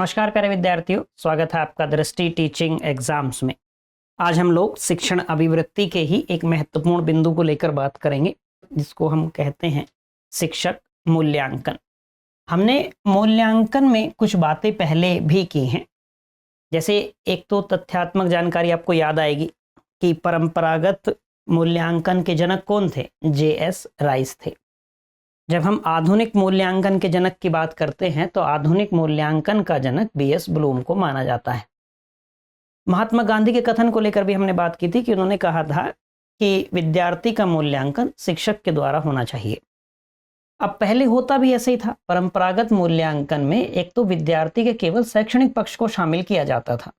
नमस्कार प्यारे विद्यार्थियों, स्वागत है आपका दृष्टि टीचिंग एग्जाम्स में। आज हम लोग शिक्षण अभिवृत्ति के ही एक महत्वपूर्ण बिंदु को लेकर बात करेंगे, जिसको हम कहते हैं शिक्षक मूल्यांकन। हमने मूल्यांकन में कुछ बातें पहले भी की हैं। जैसे एक तो तथ्यात्मक जानकारी आपको याद आएगी कि परंपरागत मूल्यांकन के जनक कौन थे? J.S. राइस थे। जब हम आधुनिक मूल्यांकन के जनक की बात करते हैं तो आधुनिक मूल्यांकन का जनक B.S. ब्लूम को माना जाता है। महात्मा गांधी के कथन को लेकर भी हमने बात की थी कि उन्होंने कहा था कि विद्यार्थी का मूल्यांकन शिक्षक के द्वारा होना चाहिए। अब पहले होता भी ऐसे ही था। परंपरागत मूल्यांकन में एक तो विद्यार्थी के केवल शैक्षणिक पक्ष को शामिल किया जाता था,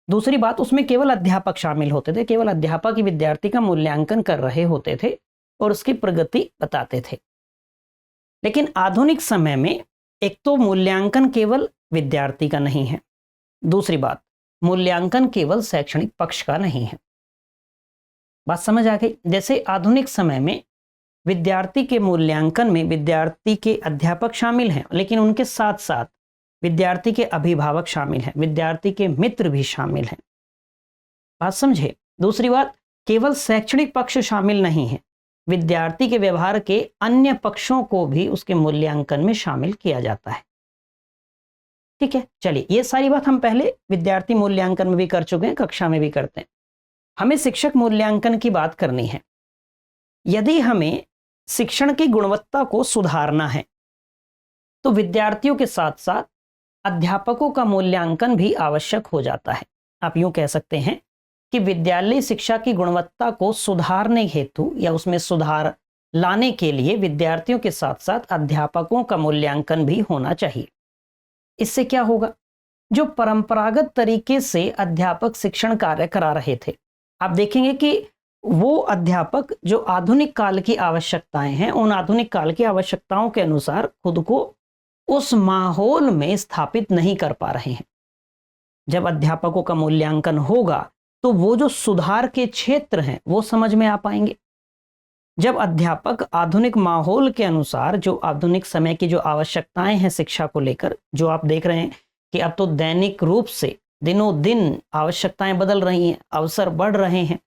दूसरी बात उसमें केवल अध्यापक शामिल होते थे। केवल अध्यापक ही विद्यार्थी का मूल्यांकन कर रहे होते थे और उसकी प्रगति बताते थे। लेकिन आधुनिक समय में एक तो मूल्यांकन केवल विद्यार्थी का नहीं है, दूसरी बात मूल्यांकन केवल शैक्षणिक पक्ष का नहीं है। बात समझ आ गई? जैसे आधुनिक समय में विद्यार्थी के मूल्यांकन में विद्यार्थी के अध्यापक शामिल हैं, लेकिन उनके साथ साथ विद्यार्थी के अभिभावक शामिल हैं, विद्यार्थी के मित्र भी शामिल हैं। बात समझे? दूसरी बात, केवल शैक्षणिक पक्ष शामिल नहीं है, विद्यार्थी के व्यवहार के अन्य पक्षों को भी उसके मूल्यांकन में शामिल किया जाता है। ठीक है, चलिए ये सारी बात हम पहले विद्यार्थी मूल्यांकन में भी कर चुके हैं, कक्षा में भी करते हैं। हमें शिक्षक मूल्यांकन की बात करनी है। यदि हमें शिक्षण की गुणवत्ता को सुधारना है तो विद्यार्थियों के साथ साथ अध्यापकों का मूल्यांकन भी आवश्यक हो जाता है। आप यूं कह सकते हैं कि विद्यालय शिक्षा की गुणवत्ता को सुधारने हेतु या उसमें सुधार लाने के लिए विद्यार्थियों के साथ साथ अध्यापकों का मूल्यांकन भी होना चाहिए। इससे क्या होगा? जो परंपरागत तरीके से अध्यापक शिक्षण कार्य करा रहे थे, आप देखेंगे कि वो अध्यापक जो आधुनिक काल की आवश्यकताएं हैं, उन आधुनिक काल की आवश्यकताओं के अनुसार खुद को उस माहौल में स्थापित नहीं कर पा रहे हैं। जब अध्यापकों का मूल्यांकन होगा तो वो जो सुधार के क्षेत्र हैं वो समझ में आ पाएंगे। जब अध्यापक आधुनिक माहौल के अनुसार, जो आधुनिक समय की जो आवश्यकताएं हैं शिक्षा को लेकर, जो आप देख रहे हैं कि अब तो दैनिक रूप से दिनों दिन आवश्यकताएं बदल रही हैं, अवसर बढ़ रहे हैं,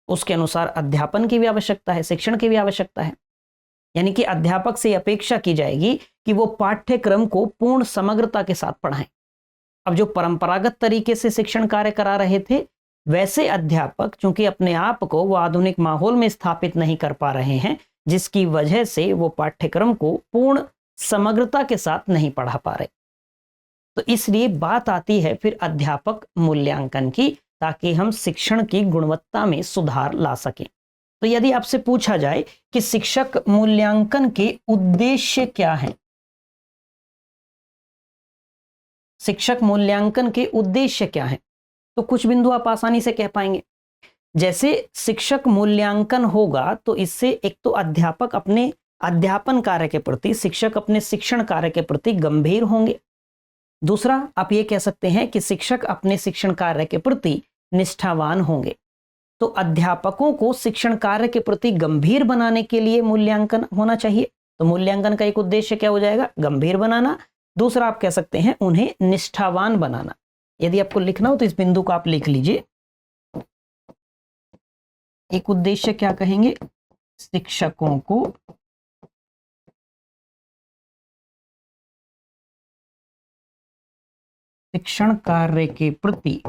उसके अनुसार अध्यापन की भी आवश्यकता है, शिक्षण की भी आवश्यकता है। यानी कि अध्यापक से अपेक्षा की जाएगी कि वो पाठ्यक्रम को पूर्ण समग्रता के साथ पढ़ाएं। अब जो परंपरागत तरीके से शिक्षण कार्य करा रहे थे, वैसे अध्यापक चूंकि अपने आप को वो आधुनिक माहौल में स्थापित नहीं कर पा रहे हैं, जिसकी वजह से वो पाठ्यक्रम को पूर्ण समग्रता के साथ नहीं पढ़ा पा रहे। तो इसलिए बात आती है फिर अध्यापक मूल्यांकन की, ताकि हम शिक्षण की गुणवत्ता में सुधार ला सकें। तो यदि आपसे पूछा जाए कि शिक्षक मूल्यांकन के उद्देश्य क्या हैं, शिक्षक मूल्यांकन के उद्देश्य क्या हैं, तो कुछ बिंदु आप आसानी से कह पाएंगे। जैसे शिक्षक मूल्यांकन होगा तो इससे एक तो अध्यापक अपने अध्यापन कार्य के प्रति, शिक्षक अपने शिक्षण कार्य के प्रति गंभीर होंगे। दूसरा, आप ये कह सकते हैं कि शिक्षक अपने शिक्षण कार्य के प्रति निष्ठावान होंगे। तो अध्यापकों को शिक्षण कार्य के प्रति गंभीर बनाने के लिए मूल्यांकन होना चाहिए। तो मूल्यांकन का एक उद्देश्य क्या हो जाएगा? गंभीर बनाना। दूसरा, आप कह सकते हैं उन्हें निष्ठावान बनाना। यदि आपको लिखना हो तो इस बिंदु को आप लिख लीजिए। एक उद्देश्य क्या कहेंगे? शिक्षकों को शिक्षण कार्य के प्रति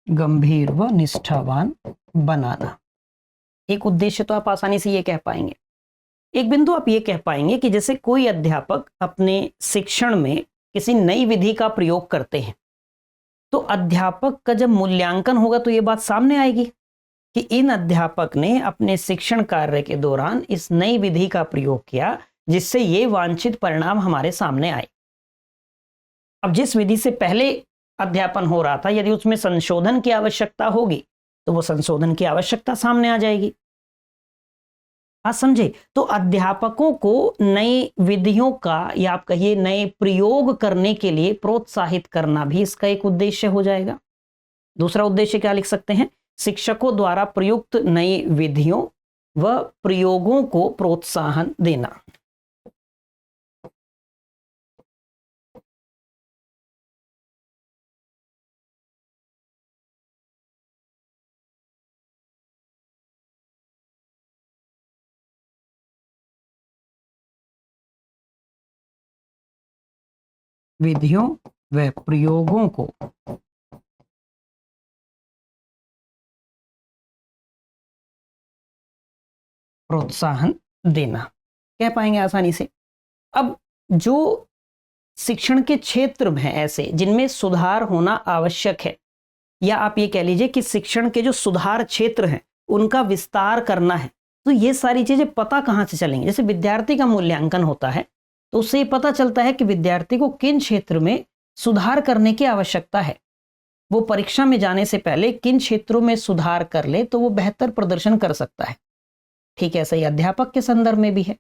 गंभीर व निष्ठावान बनाना। एक उद्देश्य तो आप आसानी से ये कह पाएंगे। एक बिंदु आप ये कह पाएंगे कि जैसे कोई अध्यापक अपने शिक्षण में किसी नई विधि का प्रयोग करते हैं, तो अध्यापक का जब मूल्यांकन होगा तो ये बात सामने आएगी कि इन अध्यापक ने अपने शिक्षण कार्य के दौरान इस नई विधि का प्रयोग किया, जिससे ये वांछित परिणाम हमारे सामने आए। अब जिस विधि से पहले अध्यापन हो रहा था, यदि उसमें संशोधन की आवश्यकता होगी तो वो संशोधन की आवश्यकता सामने आ जाएगी। आप समझे? तो अध्यापकों को नई विधियों का या आप कहिए नए प्रयोग करने के लिए प्रोत्साहित करना भी इसका एक उद्देश्य हो जाएगा। दूसरा उद्देश्य क्या लिख सकते हैं? शिक्षकों द्वारा प्रयुक्त नई विधियों व प्रयोगों को प्रोत्साहन देना। विधियों व प्रयोगों को प्रोत्साहन देना, कह पाएंगे आसानी से। अब जो शिक्षण के क्षेत्र हैं ऐसे जिनमें सुधार होना आवश्यक है, या आप ये कह लीजिए कि शिक्षण के जो सुधार क्षेत्र हैं उनका विस्तार करना है, तो ये सारी चीजें पता कहाँ से चलेंगी? जैसे विद्यार्थी का मूल्यांकन होता है तो उससे ये पता चलता है कि विद्यार्थी को किन क्षेत्र में सुधार करने की आवश्यकता है। वो परीक्षा में जाने से पहले किन क्षेत्रों में सुधार कर ले तो वो बेहतर प्रदर्शन कर सकता है। ठीक है, ऐसा ही अध्यापक के संदर्भ में भी है।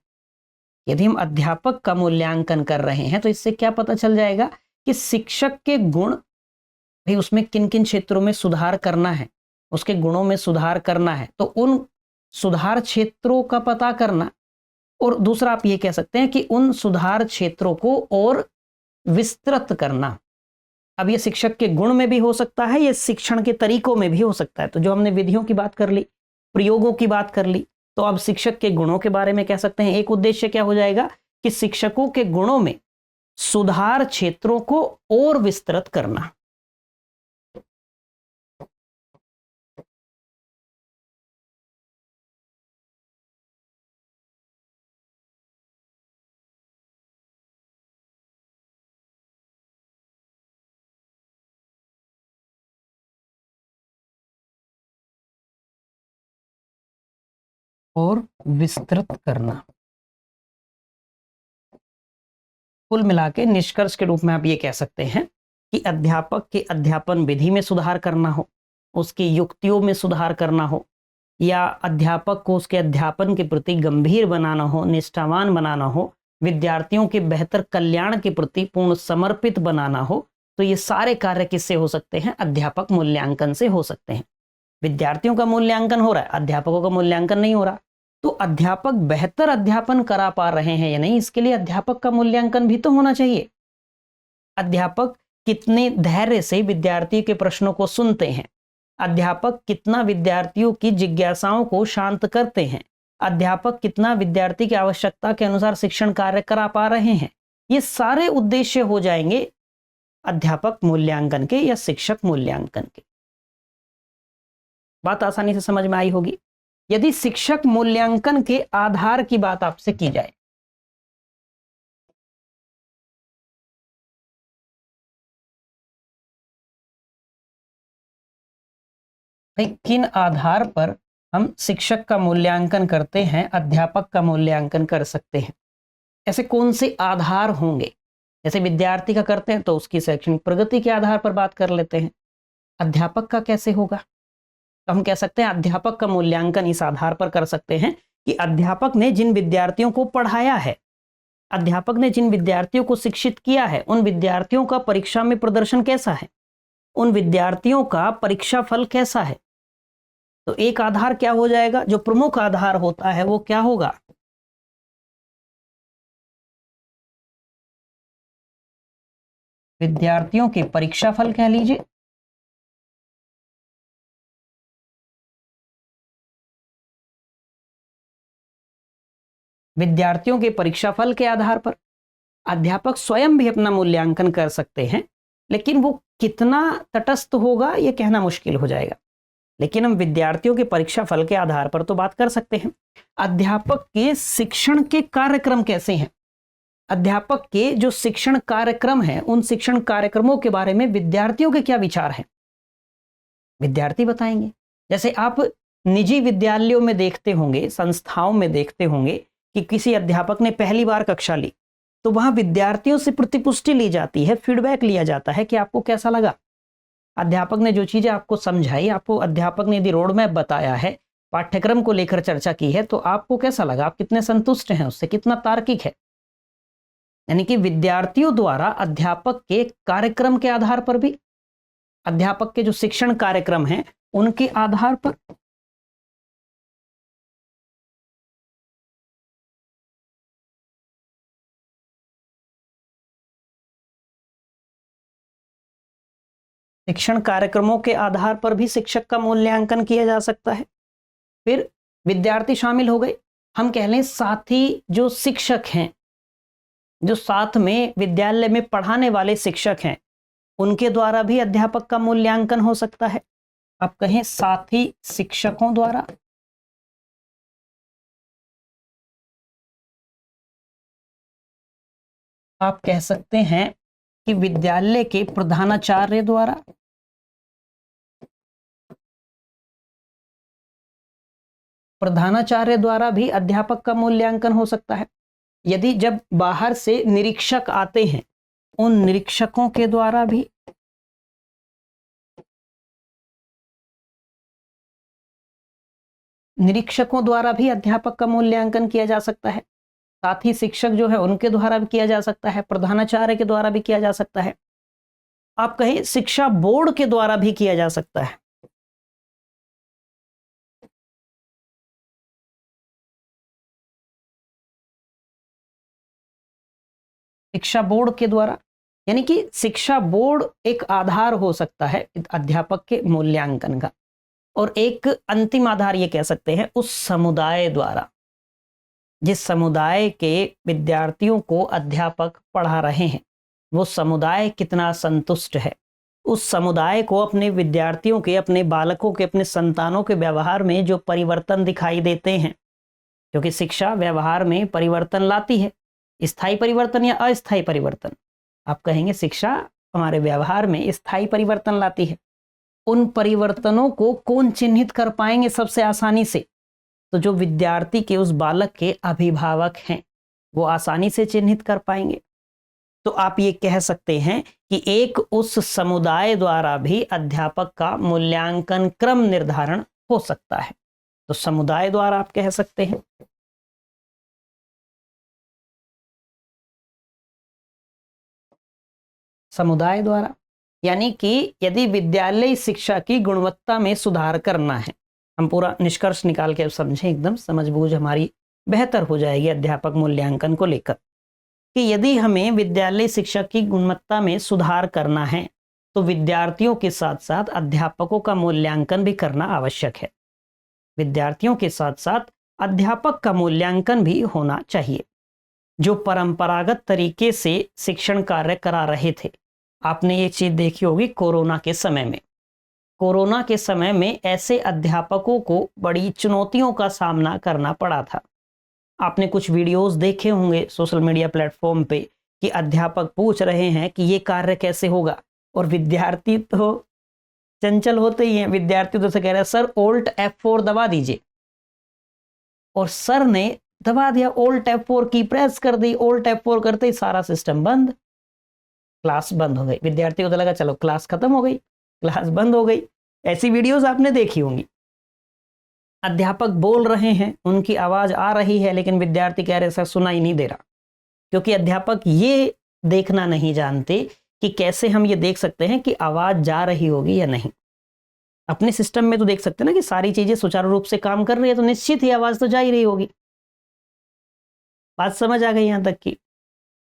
यदि हम अध्यापक का मूल्यांकन कर रहे हैं तो इससे क्या पता चल जाएगा कि शिक्षक के गुण, भाई उसमें किन किन क्षेत्रों में सुधार करना है, उसके गुणों में सुधार करना है, तो उन सुधार क्षेत्रों का पता करना। और दूसरा आप ये कह सकते हैं कि उन सुधार क्षेत्रों को और विस्तृत करना। अब ये शिक्षक के गुण में भी हो सकता है, ये शिक्षण के तरीकों में भी हो सकता है। तो जो हमने विधियों की बात कर ली, प्रयोगों की बात कर ली, तो अब शिक्षक के गुणों के बारे में कह सकते हैं। एक उद्देश्य क्या हो जाएगा कि शिक्षकों के गुणों में सुधार क्षेत्रों को और विस्तृत करना। और विस्तृत करना। कुल मिला के निष्कर्ष के रूप में आप ये कह सकते हैं कि अध्यापक के अध्यापन विधि में सुधार करना हो, उसकी युक्तियों में सुधार करना हो, या अध्यापक को उसके अध्यापन के प्रति गंभीर बनाना हो, निष्ठावान बनाना हो, विद्यार्थियों के बेहतर कल्याण के प्रति पूर्ण समर्पित बनाना हो, तो ये सारे कार्य किससे हो सकते हैं? अध्यापक मूल्यांकन से हो सकते हैं। विद्यार्थियों का मूल्यांकन हो रहा है, अध्यापकों का मूल्यांकन नहीं हो रहा, तो अध्यापक बेहतर अध्यापन करा पा रहे हैं या नहीं, इसके लिए अध्यापक का मूल्यांकन भी तो होना चाहिए। अध्यापक कितने धैर्य से विद्यार्थी के प्रश्नों को सुनते हैं, अध्यापक कितना विद्यार्थियों की जिज्ञासाओं को शांत करते हैं, अध्यापक कितना विद्यार्थी की आवश्यकता के अनुसार शिक्षण कार्य करा पा रहे हैं, ये सारे उद्देश्य हो जाएंगे अध्यापक मूल्यांकन के या शिक्षक मूल्यांकन के। बात आसानी से समझ में आई होगी। यदि शिक्षक मूल्यांकन के आधार की बात आपसे की जाए, भाई किन आधार पर हम शिक्षक का मूल्यांकन करते हैं, अध्यापक का मूल्यांकन कर सकते हैं, ऐसे कौन से आधार होंगे? जैसे विद्यार्थी का करते हैं तो उसकी शैक्षणिक प्रगति के आधार पर बात कर लेते हैं। अध्यापक का कैसे होगा? तो हम कह सकते हैं अध्यापक का मूल्यांकन इस आधार पर कर सकते हैं कि अध्यापक ने जिन विद्यार्थियों को पढ़ाया है, अध्यापक ने जिन विद्यार्थियों को शिक्षित किया है, उन विद्यार्थियों का परीक्षा में प्रदर्शन कैसा है, उन विद्यार्थियों का परीक्षा फल कैसा है। तो एक आधार क्या हो जाएगा? जो प्रमुख आधार होता है वो क्या होगा? विद्यार्थियों के परीक्षा फल कह लीजिए। विद्यार्थियों के परीक्षा फल के आधार पर अध्यापक स्वयं भी अपना मूल्यांकन कर सकते हैं, लेकिन वो कितना तटस्थ होगा ये कहना मुश्किल हो जाएगा। लेकिन हम विद्यार्थियों के परीक्षा फल के आधार पर तो बात कर सकते हैं। अध्यापक के शिक्षण के कार्यक्रम कैसे हैं, अध्यापक के जो शिक्षण कार्यक्रम हैं, उन शिक्षण कार्यक्रमों के बारे में विद्यार्थियों के क्या विचार हैं, विद्यार्थी बताएंगे। जैसे आप निजी विद्यालयों में देखते होंगे, संस्थाओं में देखते होंगे कि किसी अध्यापक ने पहली बार कक्षा ली तो वहां विद्यार्थियों से प्रतिपुष्टि ली जाती है, फीडबैक लिया जाता है कि आपको कैसा लगा। अध्यापक ने जो चीजें आपको समझाई, आपको अध्यापक ने यदि रोड मैप बताया है, पाठ्यक्रम को लेकर चर्चा की है, तो आपको कैसा लगा, आप कितने संतुष्ट हैं उससे, कितना तार्किक है। यानी कि विद्यार्थियों द्वारा अध्यापक के कार्यक्रम के आधार पर भी, अध्यापक के जो शिक्षण कार्यक्रम हैं उनके आधार पर शिक्षण कार्यक्रमों के आधार पर भी शिक्षक का मूल्यांकन किया जा सकता है। फिर विद्यार्थी शामिल हो गए, हम कह लें साथी जो शिक्षक हैं, जो साथ में विद्यालय में पढ़ाने वाले शिक्षक हैं, उनके द्वारा भी अध्यापक का मूल्यांकन हो सकता है। आप कहें साथी शिक्षकों द्वारा, आप कह सकते हैं कि विद्यालय के प्रधानाचार्य द्वारा, प्रधानाचार्य द्वारा भी अध्यापक का मूल्यांकन हो सकता है। यदि जब बाहर से निरीक्षक आते हैं, उन निरीक्षकों के द्वारा भी, निरीक्षकों द्वारा भी अध्यापक का मूल्यांकन किया जा सकता है। साथ ही शिक्षक जो है उनके द्वारा भी किया जा सकता है, प्रधानाचार्य के द्वारा भी किया जा सकता है। आप कहें शिक्षा बोर्ड के द्वारा भी किया जा सकता है। शिक्षा बोर्ड के द्वारा, यानी कि शिक्षा बोर्ड एक आधार हो सकता है अध्यापक के मूल्यांकन का, और एक अंतिम आधार ये कह सकते हैं उस समुदाय द्वारा, जिस समुदाय के विद्यार्थियों को अध्यापक पढ़ा रहे हैं, वो समुदाय कितना संतुष्ट है, उस समुदाय को अपने विद्यार्थियों के, अपने बालकों के, अपने संतानों के व्यवहार में जो परिवर्तन दिखाई देते हैं, क्योंकि शिक्षा व्यवहार में परिवर्तन लाती है, स्थायी परिवर्तन या अस्थायी परिवर्तन। आप कहेंगे शिक्षा हमारे व्यवहार में स्थायी परिवर्तन लाती है। उन परिवर्तनों को कौन चिन्हित कर पाएंगे सबसे आसानी से? तो जो विद्यार्थी के, उस बालक के अभिभावक हैं, वो आसानी से चिन्हित कर पाएंगे। तो आप ये कह सकते हैं कि एक उस समुदाय द्वारा भी अध्यापक का मूल्यांकन क्रम निर्धारण हो सकता है। तो समुदाय द्वारा आप कह सकते हैं। समुदाय द्वारा, यानी कि यदि विद्यालय शिक्षा की गुणवत्ता में सुधार करना है, हम पूरा निष्कर्ष निकाल के समझें, एकदम समझ बूझ हमारी बेहतर हो जाएगी अध्यापक मूल्यांकन को लेकर, कि यदि हमें विद्यालय शिक्षा की गुणवत्ता में सुधार करना है तो विद्यार्थियों के साथ साथ अध्यापकों का मूल्यांकन भी करना आवश्यक है। विद्यार्थियों के साथ साथ अध्यापक का मूल्यांकन भी होना चाहिए। जो परंपरागत तरीके से शिक्षण कार्य करा रहे थे, आपने ये चीज देखी होगी कोरोना के समय में। कोरोना के समय में ऐसे अध्यापकों को बड़ी चुनौतियों का सामना करना पड़ा था। आपने कुछ वीडियोस देखे होंगे सोशल मीडिया प्लेटफॉर्म पे कि अध्यापक पूछ रहे हैं कि ये कार्य कैसे होगा, और विद्यार्थी तो चंचल होते ही हैं। विद्यार्थी तो से कह रहे हैं सर Alt F4 दबा दीजिए, और सर ने दबा दिया, Alt F4 की प्रेस कर दी। Alt F4 करते ही सारा सिस्टम बंद, क्लास बंद हो गई। विद्यार्थी को तो लगा चलो क्लास खत्म हो गई, क्लास बंद हो गई। ऐसी वीडियोस आपने देखी होंगी। अध्यापक बोल रहे हैं, उनकी आवाज आ रही है, लेकिन विद्यार्थी कह रहे सर सुना ही नहीं दे रहा, क्योंकि अध्यापक ये देखना नहीं जानते कि कैसे हम ये देख सकते हैं कि आवाज जा रही होगी या नहीं। अपने सिस्टम में तो देख सकते हैं ना कि सारी चीजें सुचारू रूप से काम कर रही है, तो निश्चित ही आवाज तो जा ही रही होगी। बात समझ आ गई यहां तक की?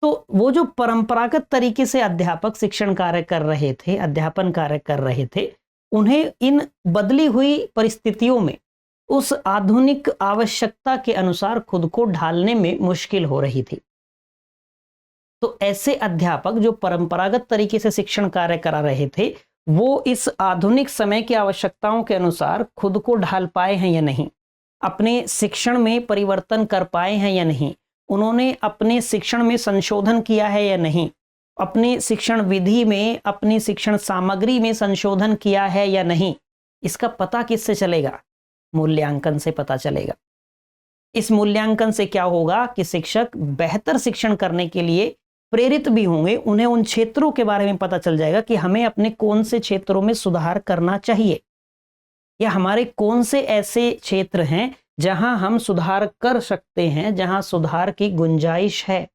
तो वो जो परंपरागत तरीके से अध्यापक शिक्षण कार्य कर रहे थे, अध्यापन कार्य कर रहे थे, उन्हें इन बदली हुई परिस्थितियों में उस आधुनिक आवश्यकता के अनुसार खुद को ढालने में मुश्किल हो रही थी। तो ऐसे अध्यापक जो परंपरागत तरीके से शिक्षण कार्य करा रहे थे, वो इस आधुनिक समय की आवश्यकताओं के अनुसार खुद को ढाल पाए हैं या नहीं, अपने शिक्षण में परिवर्तन कर पाए हैं या नहीं, उन्होंने अपने शिक्षण में संशोधन किया है या नहीं, अपने शिक्षण विधि में, अपनी शिक्षण सामग्री में संशोधन किया है या नहीं, इसका पता किससे चलेगा? मूल्यांकन से पता चलेगा। इस मूल्यांकन से क्या होगा कि शिक्षक बेहतर शिक्षण करने के लिए प्रेरित भी होंगे। उन्हें उन क्षेत्रों के बारे में पता चल जाएगा कि हमें अपने कौन से क्षेत्रों में सुधार करना चाहिए, या हमारे कौन से ऐसे क्षेत्र हैं जहां हम सुधार कर सकते हैं, जहां सुधार की गुंजाइश है।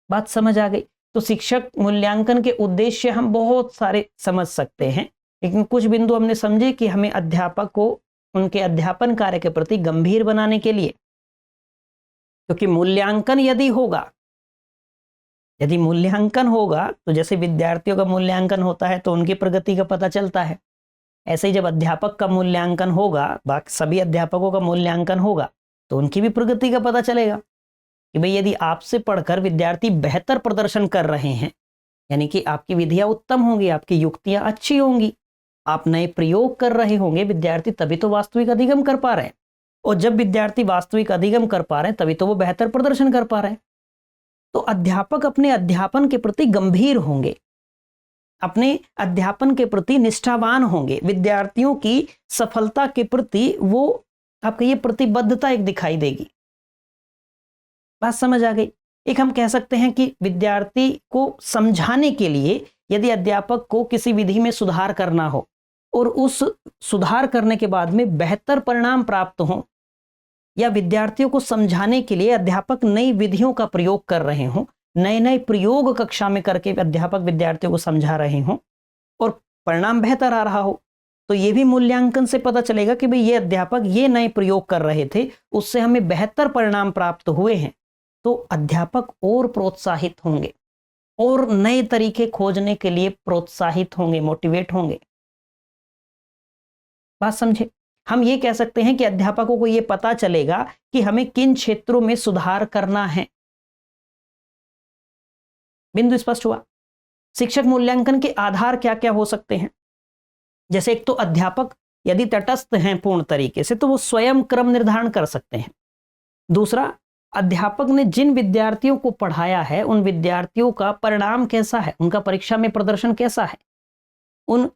बात समझ आ गई? तो शिक्षक मूल्यांकन के उद्देश्य हम बहुत सारे समझ सकते हैं, लेकिन कुछ बिंदु हमने समझे कि हमें अध्यापक को उनके अध्यापन कार्य के प्रति गंभीर बनाने के लिए, क्योंकि मूल्यांकन यदि होगा यदि मूल्यांकन होगा तो जैसे विद्यार्थियों का मूल्यांकन होता है तो उनकी प्रगति का पता चलता है, ऐसे ही जब अध्यापक का मूल्यांकन होगा, बाकी सभी अध्यापकों का मूल्यांकन होगा तो उनकी भी प्रगति का पता चलेगा कि भाई यदि आपसे पढ़कर विद्यार्थी बेहतर प्रदर्शन कर रहे हैं, यानी कि आपकी विधियां उत्तम होंगी, आपकी युक्तियां अच्छी होंगी, आप नए प्रयोग कर रहे होंगे विद्यार्थी, तभी तो वास्तविक अधिगम कर पा रहे हैं। और जब विद्यार्थी वास्तविक अधिगम कर पा रहे हैं तभी तो वो बेहतर प्रदर्शन कर पा रहे हैं। तो अध्यापक अपने अध्यापन के प्रति गंभीर होंगे, अपने अध्यापन के प्रति निष्ठावान होंगे, विद्यार्थियों की सफलता के प्रति वो आपका ये प्रतिबद्धता एक दिखाई देगी। बात समझ आ गई? एक हम कह सकते हैं कि विद्यार्थी को समझाने के लिए यदि अध्यापक को किसी विधि में सुधार करना हो और उस सुधार करने के बाद में बेहतर परिणाम प्राप्त हो, या विद्यार्थियों को समझाने के लिए अध्यापक नई विधियों का प्रयोग कर रहे हों, नए नए प्रयोग कक्षा में करके अध्यापक विद्यार्थियों को समझा रहे हों और परिणाम बेहतर आ रहा हो, तो ये भी मूल्यांकन से पता चलेगा कि भाई ये अध्यापक ये नए प्रयोग कर रहे थे, उससे हमें बेहतर परिणाम प्राप्त हुए हैं। तो अध्यापक और प्रोत्साहित होंगे और नए तरीके खोजने के लिए प्रोत्साहित होंगे, मोटिवेट होंगे। बात समझे? हम ये कह सकते हैं कि अध्यापकों को ये पता चलेगा कि हमें किन क्षेत्रों में सुधार करना है। बिंदु स्पष्ट हुआ? शिक्षक मूल्यांकन के आधार क्या क्या हो सकते हैं? जैसे एक तो अध्यापक यदि तटस्थ हैं पूर्ण तरीके से तो वो स्वयं क्रम निर्धारण कर सकते हैं। दूसरा, अध्यापक ने जिन विद्यार्थियों को पढ़ाया है उन विद्यार्थियों का परिणाम कैसा है, उनका परीक्षा में प्रदर्शन कैसा है, उन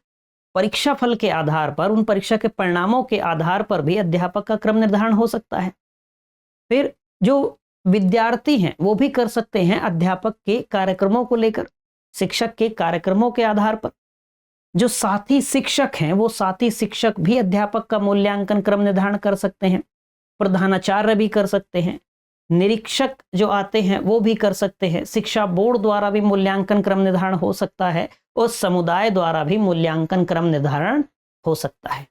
परीक्षा फल के आधार पर, उन परीक्षा के परिणामों के आधार पर भी अध्यापक का क्रम निर्धारण हो सकता है। फिर जो विद्यार्थी हैं वो भी कर सकते हैं अध्यापक के कार्यक्रमों को लेकर, शिक्षक के कार्यक्रमों के आधार पर। जो साथी शिक्षक हैं वो साथी शिक्षक भी अध्यापक का मूल्यांकन क्रम निर्धारण कर सकते हैं, प्रधानाचार्य भी कर सकते हैं, निरीक्षक जो आते हैं वो भी कर सकते हैं, शिक्षा बोर्ड द्वारा भी मूल्यांकन क्रम निर्धारण हो सकता है और समुदाय द्वारा भी मूल्यांकन क्रम निर्धारण हो सकता है।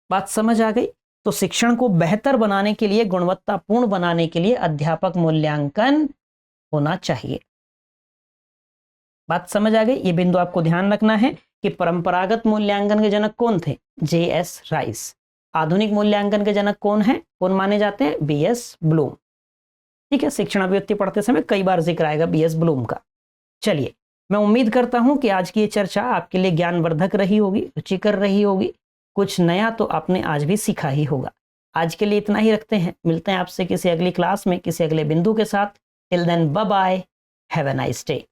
बात समझ आ गई? तो शिक्षण को बेहतर बनाने के लिए, गुणवत्तापूर्ण बनाने के लिए अध्यापक मूल्यांकन होना चाहिए। बात समझ आ गई? ये बिंदु आपको ध्यान रखना है कि परंपरागत मूल्यांकन के जनक कौन थे? J.S. राइस। आधुनिक मूल्यांकन के जनक कौन है, कौन माने जाते हैं? B.S. ब्लूम। ठीक है, शिक्षण अभिव्यक्ति पढ़ते समय कई बार जिक्र आएगा B.S. ब्लूम का। चलिए, मैं उम्मीद करता हूं कि आज की ये चर्चा आपके लिए ज्ञानवर्धक रही होगी, रुचिकर रही होगी, कुछ नया तो आपने आज भी सीखा ही होगा। आज के लिए इतना ही रखते हैं, मिलते हैं आपसे किसी अगली क्लास में किसी अगले बिंदु के साथ। Till then bye bye, have a nice day.